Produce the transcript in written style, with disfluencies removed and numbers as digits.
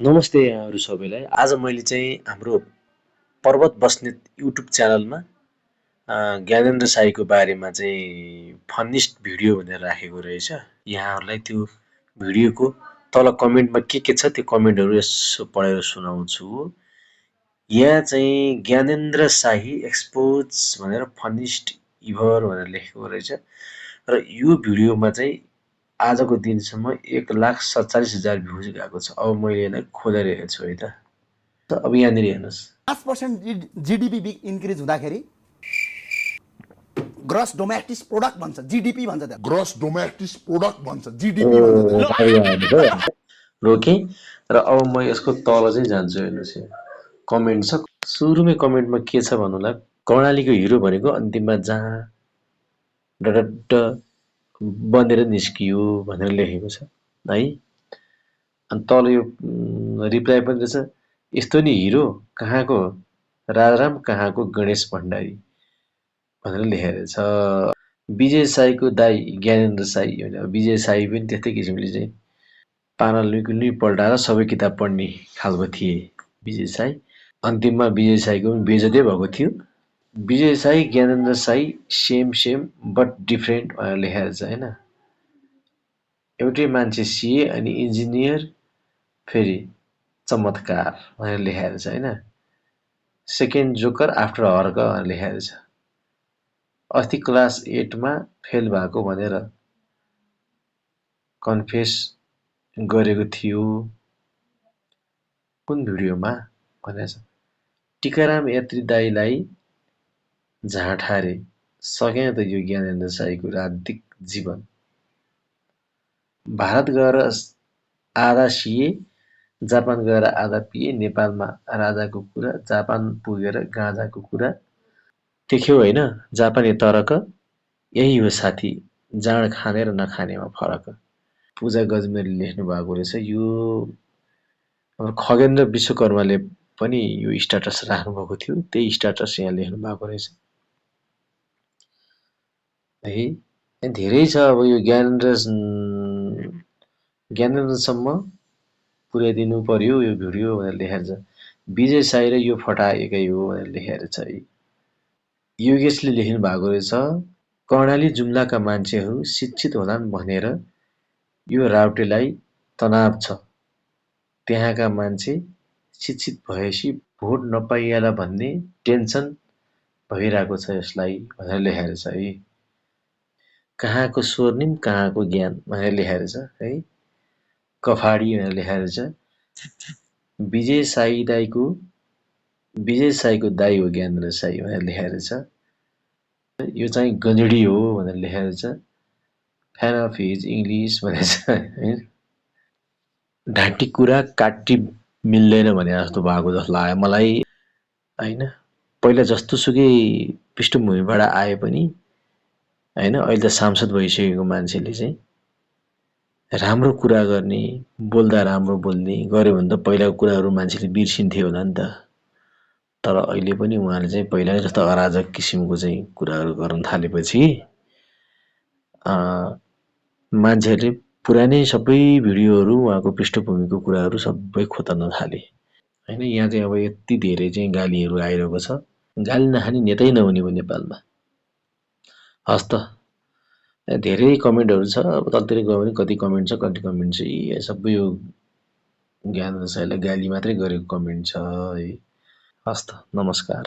नमस्ते यहाँहरू सबैलाई। आज मैले चाहिँ हाम्रो पर्वत बस्नेत युट्युब च्यानलमा ज्ञानेन्द्र साईको बारेमा चाहिँ फन्निस्ट भिडियो भनेर राखेको रहेछ। यहाँहरूलाई त्यो भिडियोको तल कमेन्टमा के छ त्यो कमेन्टहरू यसो पढेर सुनाउँछु। यहाँ चाहिँ ज्ञानेन्द्र साई एक्सपोज भनेर फन्निस्ट इभर भनेर लेखेको रहेछ र यो भिडियोमा चाहिँ आजको दिनसम्म 1,47,000 भ्युज गएको छ। अब मैले यसलाई खोलेर हेर्छु है त। अब यहाँनिर हेर्नुहोस् 5% जीडीपी इन्क्रिज हुँदाखेरि ग्रस डोमेस्टिक प्रोडक्ट भन्छ, जीडीपी भन्छ, त्यहाँ ग्रस डोमेस्टिक प्रोडक्ट भन्छ, जीडीपी भन्छ। रोकेँ र अब म यसको तल चाहिँ जान्छु। हेर्नुहोस् यहाँ कमेन्ट छ। सुरुमै कमेन्टमा के छ भन्नुलाई, कर्णालीको हिरो भनेको अन्तिममा जहाँ डडड्ड बनेर निस्कियो भनेर लेखेको छ है। अनि तल यो रिप्लाई पनि रहेछ, यस्तो नि हिरो कहाँको राजाराम कहाँको गणेश भण्डारी भनेर लेखेको छ। विजय साईको दाई ज्ञानेन्द्र साई होइन, विजय साई पनि त्यस्तै किसिमले चाहिँ पाना लुकी पल्टाएर सबै किताब पढ्ने खालको थिए विजय साई। अन्तिममा विजय साईको पनि बेइज्जतै भएको थियो। Vijay Sai Gyanendra Sai same but different भनेर लेखेको छ होइन। एउटै मान्छे सिए अनि इन्जिनियर फेरि चमत्कार भनेर लेखेको छ होइन। सेकेन्ड जोकर आफ्टर हर्क भनेर लेखेको छ। अस्ति क्लास 8मा फेल भएको भनेर कन्फेस गरेको थियो कुन भिडियोमा भनेको छ। टिकाराम यात्री दाईलाई झाँठारे सक्यो त यो ज्ञानेन्द्र साईको राजनीतिक जीवन। भारत गएर आधा सिए, जापान गएर आधा पिए, नेपालमा राजाको कुरा, जापान पुगेर गाँजाको कुरा। देख्यौ होइन जापानी तरक, यही हो साथी जाँड खाने र नखानेमा फरक। पूजा गजमेरले लेख्नु भएको रहेछ। यो खगेन्द्र विश्वकर्माले पनि यो स्ट्याटस राख्नुभएको थियो, त्यही स्ट्याटस यहाँ लेख्नु भएको रहेछ है। धेरै छ। अब यो ज्ञानेन्द्रसम्म पुर्याइदिनु पर्यो यो भिडियो भनेर लेखेर छ। विजय साई र यो फटा एकै हो भनेर लेखेर छ है। योगेशले लेख्नु भएको रहेछ, कर्णाली जुम्लाका मान्छेहरू शिक्षित होलान् भनेर यो राउटेलाई तनाव छ। त्यहाँका मान्छे शिक्षित भएपछि भोट नपाइएला भन्ने टेन्सन भइरहेको छ यसलाई भनेर लेखेर छ है। कहाँको स्वर्णिम कहाँको ज्ञान भनेर लेखेर छ है। कफाडी भनेर लेखेर छ। विजय साईको दाई हो ज्ञानेन्द्र साई भनेर लेखेर छ। यो चाहिँ गजडी हो भनेर लेखेर छ। फ्यान अफ हिज इङ्ग्लिस भनेर छ है। ढाँटी कुरा काटी मिल्दैन भने जस्तो भएको जस्तो लाग्यो मलाई होइन। पहिला जस्तोसुकै पृष्ठभूमिबाट आए पनि होइन, अहिले त सांसद भइसकेको मान्छेले चाहिँ राम्रो कुरा गर्ने, बोल्दा राम्रो बोल्ने गर्यो भने त पहिलाको कुराहरू मान्छेले बिर्सिन्थे होला नि त। तर अहिले पनि उहाँले चाहिँ पहिलाकै जस्तो अराजक किसिमको चाहिँ कुराहरू गर्न थालेपछि मान्छेहरूले पुरानै सबै भिडियोहरू उहाँको पृष्ठभूमिको कुराहरू सबै खोतल्न थाले होइन। यहाँ चाहिँ अब यति धेरै चाहिँ गालीहरू आइरहेको छ। गाली नखाने नेतै नहुने भयो नेपालमा। हस् त, धेरै कमेन्टहरू छ। अब तलतिर गयो भने कति कमेन्ट छ कति कमेन्ट छ सबै यो ज्ञानेन्द्र साईलाई गाली मात्रै गरेको कमेन्ट छ है। हस् त, नमस्कार।